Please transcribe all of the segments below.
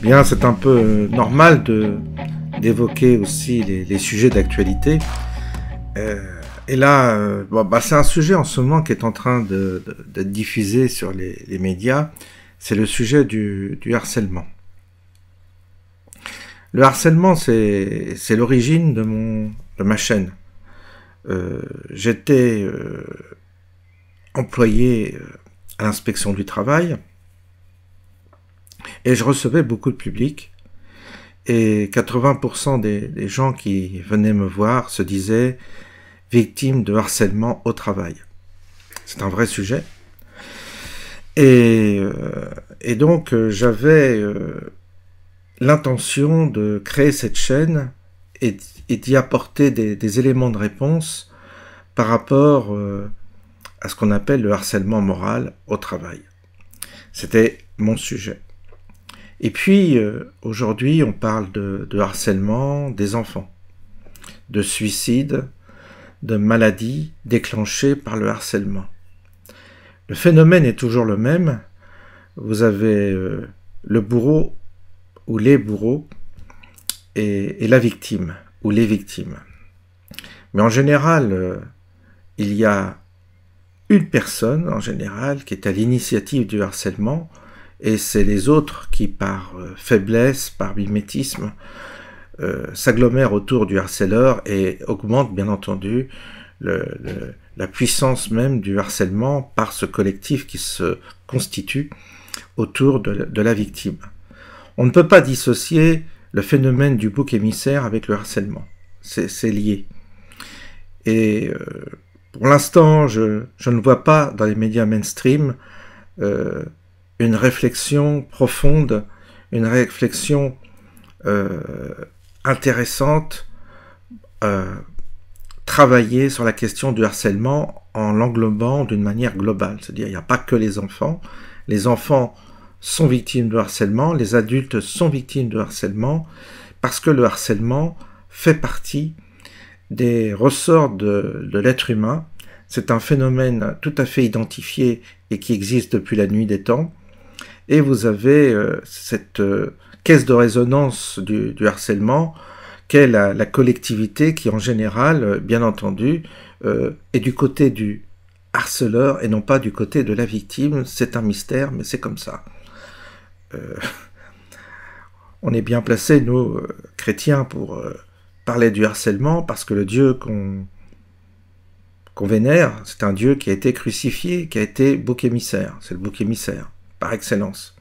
bien, c'est un peu normal d'évoquer aussi les sujets d'actualité. Et là, c'est un sujet en ce moment qui est en train d'être diffusé sur les médias. C'est le sujet du harcèlement. Le harcèlement, c'est l'origine de ma chaîne. J'étais employé à l'inspection du travail et je recevais beaucoup de public. Et 80% des gens qui venaient me voir se disaient victimes de harcèlement au travail. C'est un vrai sujet. Et donc, j'avais l'intention de créer cette chaîne et d'y apporter des éléments de réponse par rapport à ce qu'on appelle le harcèlement moral au travail. C'était mon sujet. Et puis, aujourd'hui, on parle de harcèlement des enfants, de suicide, de maladies déclenchées par le harcèlement. Le phénomène est toujours le même. Vous avez le bourreau ou les bourreaux et la victime ou les victimes. Mais en général, il y a une personne, en général, qui est à l'initiative du harcèlement, et c'est les autres qui, par faiblesse, par mimétisme, s'agglomèrent autour du harceleur et augmentent, bien entendu, la puissance même du harcèlement par ce collectif qui se constitue autour de la victime. On ne peut pas dissocier le phénomène du bouc émissaire avec le harcèlement. C'est lié. Et pour l'instant, je ne vois pas dans les médias mainstream une réflexion profonde, une réflexion intéressante, travailler sur la question du harcèlement en l'englobant d'une manière globale. C'est-à-dire, il n'y a pas que les enfants. Les enfants sont victimes de harcèlement, les adultes sont victimes de harcèlement, parce que le harcèlement fait partie des ressorts de l'être humain. C'est un phénomène tout à fait identifié et qui existe depuis la nuit des temps. Et vous avez cette caisse de résonance du harcèlement qu'est la collectivité qui, en général, bien entendu, est du côté du harceleur et non pas du côté de la victime. C'est un mystère, mais c'est comme ça. On est bien placés, nous, chrétiens, pour parler du harcèlement, parce que le Dieu qu'on vénère, c'est un Dieu qui a été crucifié, qui a été bouc émissaire. C'est le bouc émissaire, par excellence.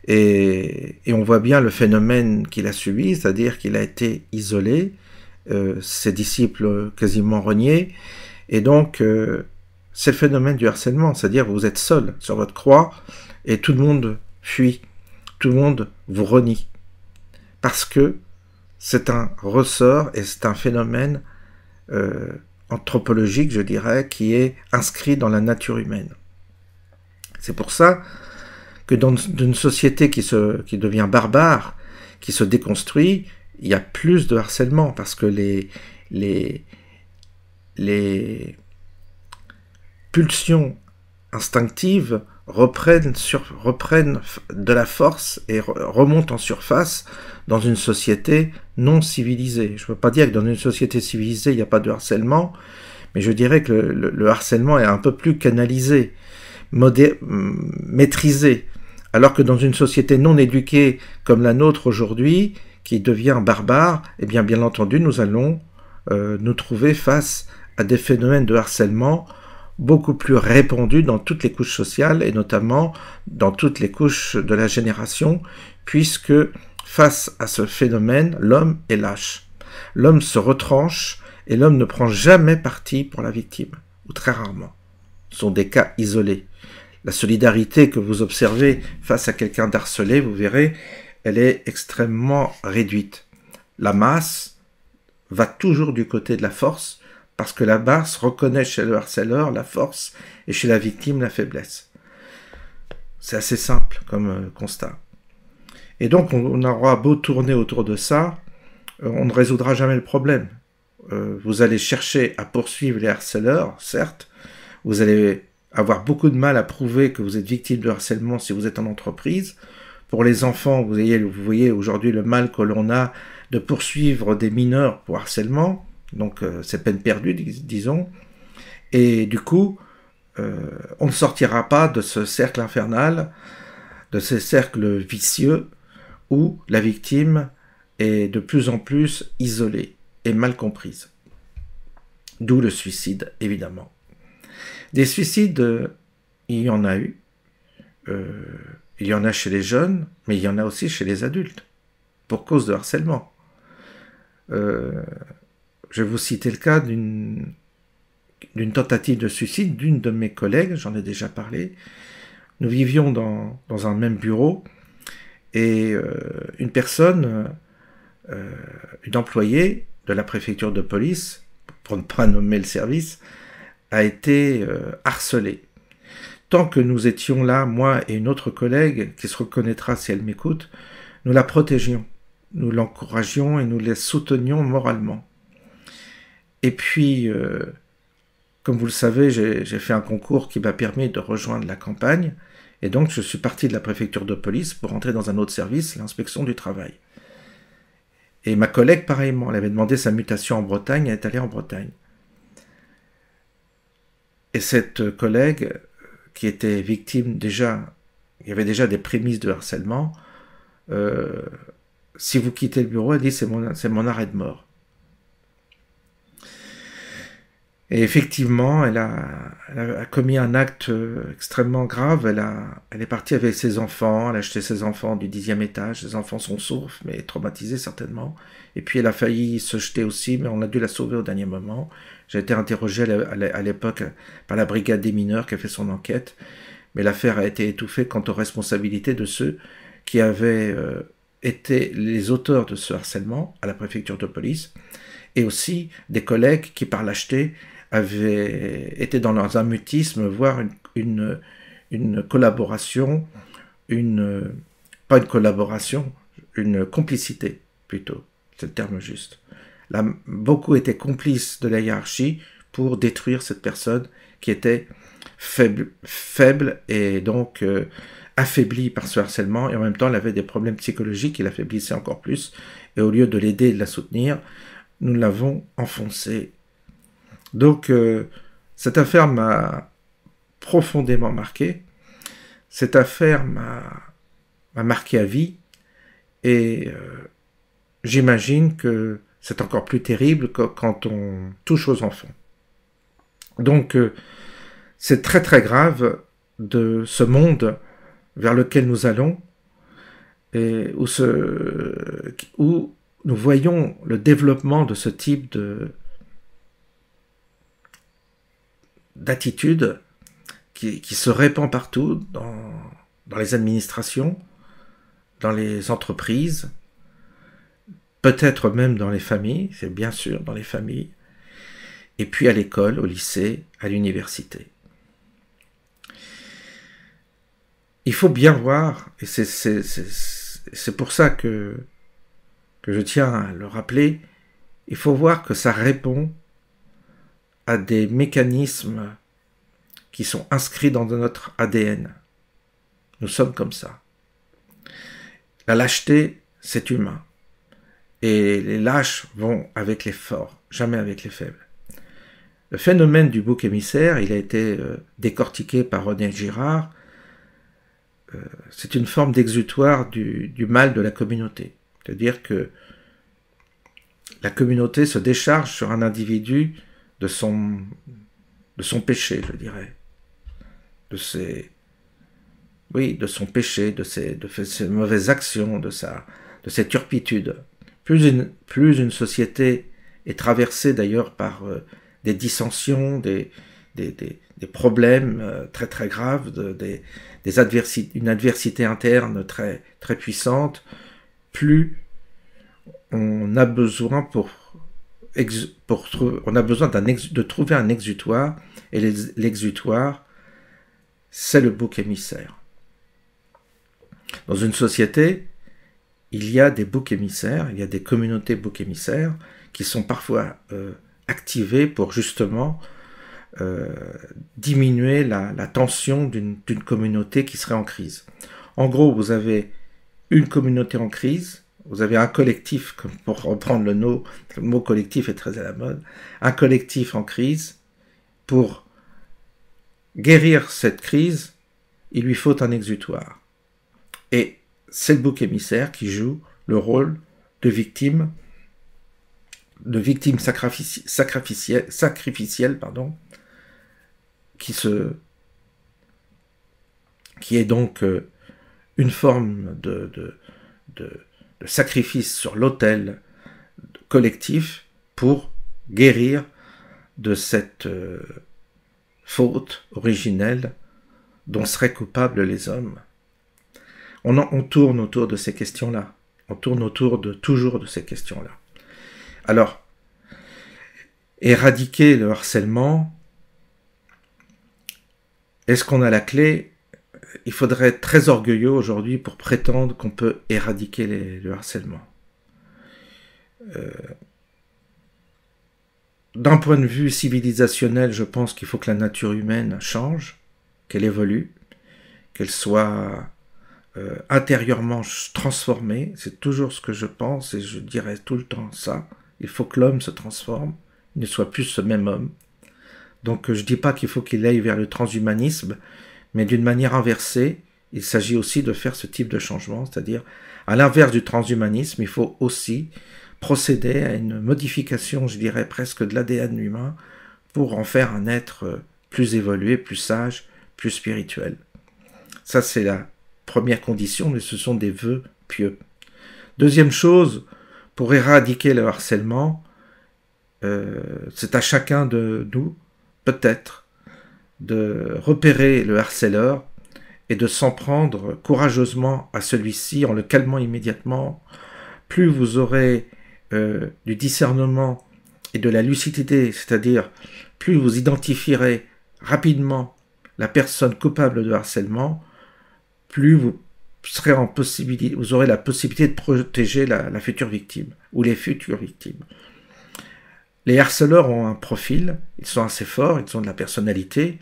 Et on voit bien le phénomène qu'il a subi, c'est-à-dire qu'il a été isolé, ses disciples quasiment reniés, et donc c'est le phénomène du harcèlement, c'est-à-dire vous êtes seul sur votre croix, et tout le monde fuit, tout le monde vous renie, parce que c'est un ressort et c'est un phénomène anthropologique, je dirais, qui est inscrit dans la nature humaine. C'est pour ça que dans une société qui devient barbare, qui se déconstruit, il y a plus de harcèlement, parce que les pulsions instinctives reprennent de la force et remontent en surface dans une société non civilisée. Je ne veux pas dire que dans une société civilisée, il n'y a pas de harcèlement, mais je dirais que le harcèlement est un peu plus canalisé, maîtrisé, alors que dans une société non éduquée comme la nôtre aujourd'hui, qui devient barbare, eh bien entendu, nous allons nous trouver face à des phénomènes de harcèlement beaucoup plus répandus dans toutes les couches sociales et notamment dans toutes les couches de la génération, puisque face à ce phénomène, l'homme est lâche. L'homme se retranche et l'homme ne prend jamais parti pour la victime, ou très rarement. Ce sont des cas isolés. La solidarité que vous observez face à quelqu'un d'harcelé, vous verrez, elle est extrêmement réduite. La masse va toujours du côté de la force, parce que la masse reconnaît chez le harceleur la force et chez la victime la faiblesse. C'est assez simple comme constat. Et donc on aura beau tourner autour de ça, on ne résoudra jamais le problème. Vous allez chercher à poursuivre les harceleurs, certes, vous allez avoir beaucoup de mal à prouver que vous êtes victime de harcèlement si vous êtes en entreprise. pour les enfants, vous voyez aujourd'hui le mal que l'on a de poursuivre des mineurs pour harcèlement, donc c'est peine perdue, disons, et du coup, on ne sortira pas de ce cercle infernal, de ces cercles vicieux, où la victime est de plus en plus isolée et mal comprise. D'où le suicide, évidemment. Des suicides, il y en a eu. Il y en a chez les jeunes, mais il y en a aussi chez les adultes, pour cause de harcèlement. Je vais vous citer le cas d'une tentative de suicide d'une de mes collègues, j'en ai déjà parlé. Nous vivions dans un même bureau, et une personne, une employée de la préfecture de police, pour ne pas nommer le service, a été harcelée. Tant que nous étions là, moi et une autre collègue, qui se reconnaîtra si elle m'écoute, nous la protégions, nous l'encouragions et nous la soutenions moralement. Et puis, comme vous le savez, j'ai fait un concours qui m'a permis de rejoindre la campagne, et donc je suis parti de la préfecture de police pour entrer dans un autre service, l'inspection du travail. Et ma collègue, pareillement, elle avait demandé sa mutation en Bretagne, elle est allée en Bretagne. Et cette collègue, qui était victime déjà, il y avait déjà des prémices de harcèlement, si vous quittez le bureau, elle dit c'est mon arrêt de mort. Et effectivement, elle a commis un acte extrêmement grave. Elle est partie avec ses enfants, elle a acheté ses enfants du 10e étage. Ses enfants sont sourds, mais traumatisés certainement. Et puis elle a failli se jeter aussi, mais on a dû la sauver au dernier moment. J'ai été interrogé à l'époque par la brigade des mineurs qui a fait son enquête, mais l'affaire a été étouffée quant aux responsabilités de ceux qui avaient été les auteurs de ce harcèlement à la préfecture de police, et aussi des collègues qui, par lâcheté, avaient été dans un mutisme, voire une collaboration, pas une collaboration, une complicité plutôt, c'est le terme juste. Là, beaucoup étaient complices de la hiérarchie pour détruire cette personne qui était faible et donc affaiblie par ce harcèlement, et en même temps elle avait des problèmes psychologiques qui l'affaiblissaient encore plus, et au lieu de l'aider et de la soutenir, nous l'avons enfoncée. Donc cette affaire m'a profondément marqué, cette affaire m'a marqué à vie, et j'imagine que c'est encore plus terrible quand on touche aux enfants. Donc, c'est très très grave de ce monde vers lequel nous allons, et où nous voyons le développement de ce type d'attitude qui se répand partout, dans les administrations, dans les entreprises, peut-être même dans les familles, c'est bien sûr dans les familles, et puis à l'école, au lycée, à l'université. Il faut bien voir, et c'est pour ça que je tiens à le rappeler, il faut voir que ça répond à des mécanismes qui sont inscrits dans notre ADN. Nous sommes comme ça. La lâcheté, c'est humain. Et les lâches vont avec les forts, jamais avec les faibles. Le phénomène du bouc émissaire, il a été décortiqué par René Girard. C'est une forme d'exutoire du mal de la communauté. C'est-à-dire que la communauté se décharge sur un individu de son péché, je dirais. De son péché, de ses mauvaises actions, de ses turpitudes. Plus une société est traversée d'ailleurs par des dissensions, des problèmes très très graves, une adversité interne très très puissante, plus on a besoin de trouver un exutoire, et l'exutoire, c'est le bouc émissaire. Dans une société, il y a des boucs émissaires, il y a des communautés boucs émissaires qui sont parfois activées pour justement diminuer la tension d'une communauté qui serait en crise. En gros, vous avez une communauté en crise, vous avez un collectif, pour reprendre le mot collectif est très à la mode, un collectif en crise. Pour guérir cette crise, il lui faut un exutoire. Et c'est le bouc émissaire qui joue le rôle de victime sacrificielle, qui est donc une forme de sacrifice sur l'autel collectif pour guérir de cette faute originelle dont seraient coupables les hommes. On tourne autour de ces questions-là. On tourne toujours de ces questions-là. Alors, éradiquer le harcèlement, est-ce qu'on a la clé? Il faudrait être très orgueilleux aujourd'hui pour prétendre qu'on peut éradiquer le harcèlement. D'un point de vue civilisationnel, je pense qu'il faut que la nature humaine change, qu'elle évolue, qu'elle soit intérieurement transformée. C'est toujours ce que je pense et je dirais tout le temps ça. Il faut que l'homme se transforme, il ne soit plus ce même homme. Donc je ne dis pas qu'il faut qu'il aille vers le transhumanisme, mais d'une manière inversée, il s'agit aussi de faire ce type de changement, c'est-à-dire à l'inverse du transhumanisme, il faut aussi procéder à une modification, je dirais presque de l'ADN humain, pour en faire un être plus évolué, plus sage, plus spirituel. Ça, c'est la première condition, mais ce sont des vœux pieux. Deuxième chose, pour éradiquer le harcèlement, c'est à chacun de nous, peut-être, de repérer le harceleur et de s'en prendre courageusement à celui-ci en le calmant immédiatement. Plus vous aurez du discernement et de la lucidité, c'est-à-dire plus vous identifierez rapidement la personne coupable de harcèlement, plus vous aurez la possibilité de protéger la future victime ou les futures victimes. Les harceleurs ont un profil, ils sont assez forts, ils ont de la personnalité,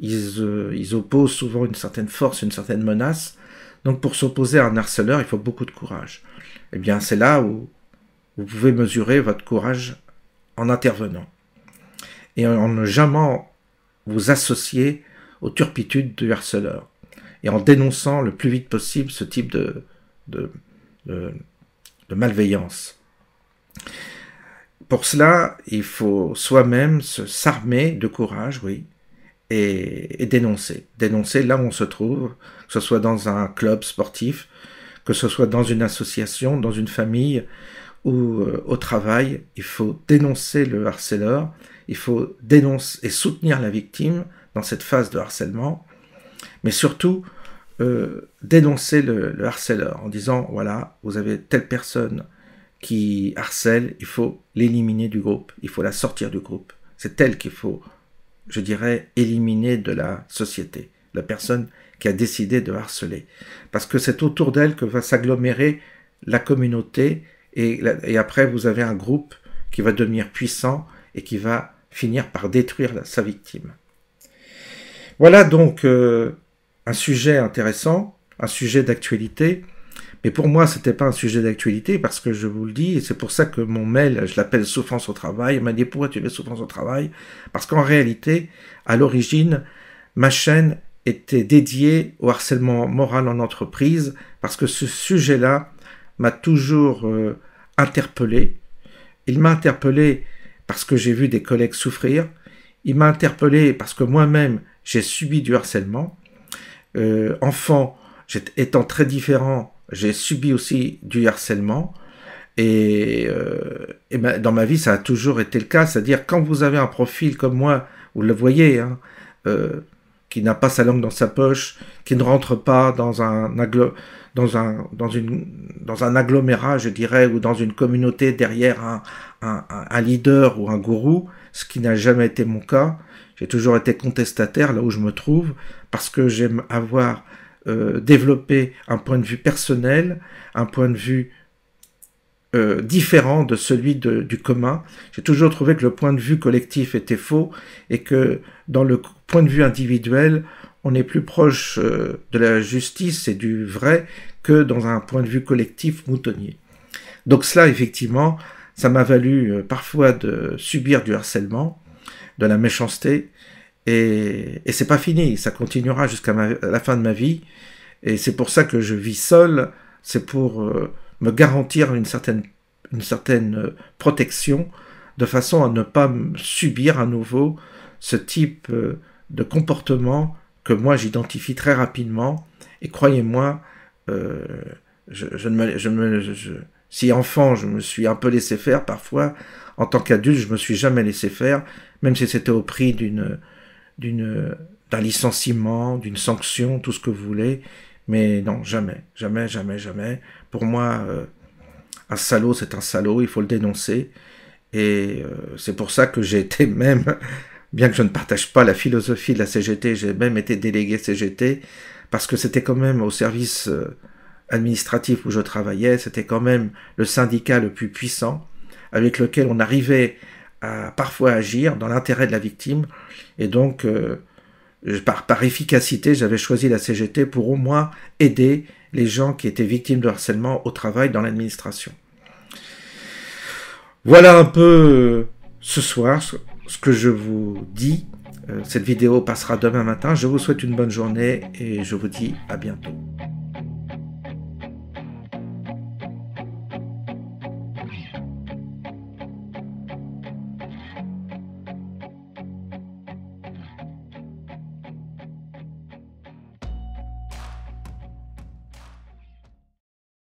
ils opposent souvent une certaine force, une certaine menace. Donc pour s'opposer à un harceleur, il faut beaucoup de courage. Eh bien c'est là où vous pouvez mesurer votre courage en intervenant. Et en ne jamais vous associer aux turpitudes du harceleur. Et en dénonçant le plus vite possible ce type de malveillance. Pour cela, il faut soi-même s'armer de courage, oui, et dénoncer. Dénoncer là où on se trouve, que ce soit dans un club sportif, que ce soit dans une association, dans une famille ou au travail. Il faut dénoncer le harceleur, il faut dénoncer et soutenir la victime dans cette phase de harcèlement, mais surtout dénoncer le harceleur en disant, voilà, vous avez telle personne qui harcèle, il faut l'éliminer du groupe, il faut la sortir du groupe. C'est elle qu'il faut, je dirais, éliminer de la société, la personne qui a décidé de harceler. Parce que c'est autour d'elle que va s'agglomérer la communauté, et après vous avez un groupe qui va devenir puissant et qui va finir par détruire sa victime. Voilà donc un sujet intéressant, un sujet d'actualité. Mais pour moi, ce n'était pas un sujet d'actualité parce que je vous le dis, et c'est pour ça que mon mail, je l'appelle souffrance au travail. Il m'a dit, pourquoi tu mets souffrance au travail? Parce qu'en réalité, à l'origine, ma chaîne était dédiée au harcèlement moral en entreprise parce que ce sujet-là m'a toujours interpellé. Il m'a interpellé parce que j'ai vu des collègues souffrir. Il m'a interpellé parce que moi-même, j'ai subi du harcèlement. Enfant, étant très différent, j'ai subi aussi du harcèlement et dans ma vie ça a toujours été le cas, c'est-à-dire quand vous avez un profil comme moi, vous le voyez, hein, qui n'a pas sa langue dans sa poche, qui ne rentre pas dans un agglomérat, je dirais, ou dans une communauté derrière un leader ou un gourou, ce qui n'a jamais été mon cas. J'ai toujours été contestataire là où je me trouve parce que j'aime avoir développer un point de vue personnel, un point de vue différent de celui du commun. J'ai toujours trouvé que le point de vue collectif était faux et que dans le point de vue individuel, on est plus proche de la justice et du vrai que dans un point de vue collectif moutonnier. Donc cela, effectivement, ça m'a valu parfois de subir du harcèlement, de la méchanceté, et c'est pas fini, ça continuera jusqu'à la fin de ma vie, et c'est pour ça que je vis seul, c'est pour me garantir une certaine protection, de façon à ne pas subir à nouveau ce type de comportement que moi j'identifie très rapidement, et croyez-moi, si enfant je me suis un peu laissé faire parfois, en tant qu'adulte je me suis jamais laissé faire, même si c'était au prix d'un licenciement, d'une sanction, tout ce que vous voulez, mais non, jamais, jamais, jamais, jamais. Pour moi, un salaud c'est un salaud, il faut le dénoncer, et c'est pour ça que j'ai été même, bien que je ne partage pas la philosophie de la CGT, j'ai même été délégué CGT, parce que c'était quand même au service administratif où je travaillais, c'était quand même le syndicat le plus puissant, avec lequel on arrivait à parfois agir dans l'intérêt de la victime, et donc par efficacité, j'avais choisi la CGT pour au moins aider les gens qui étaient victimes de harcèlement au travail dans l'administration. Voilà un peu ce soir ce que je vous dis. Cette vidéo passera demain matin. Je vous souhaite une bonne journée et je vous dis à bientôt.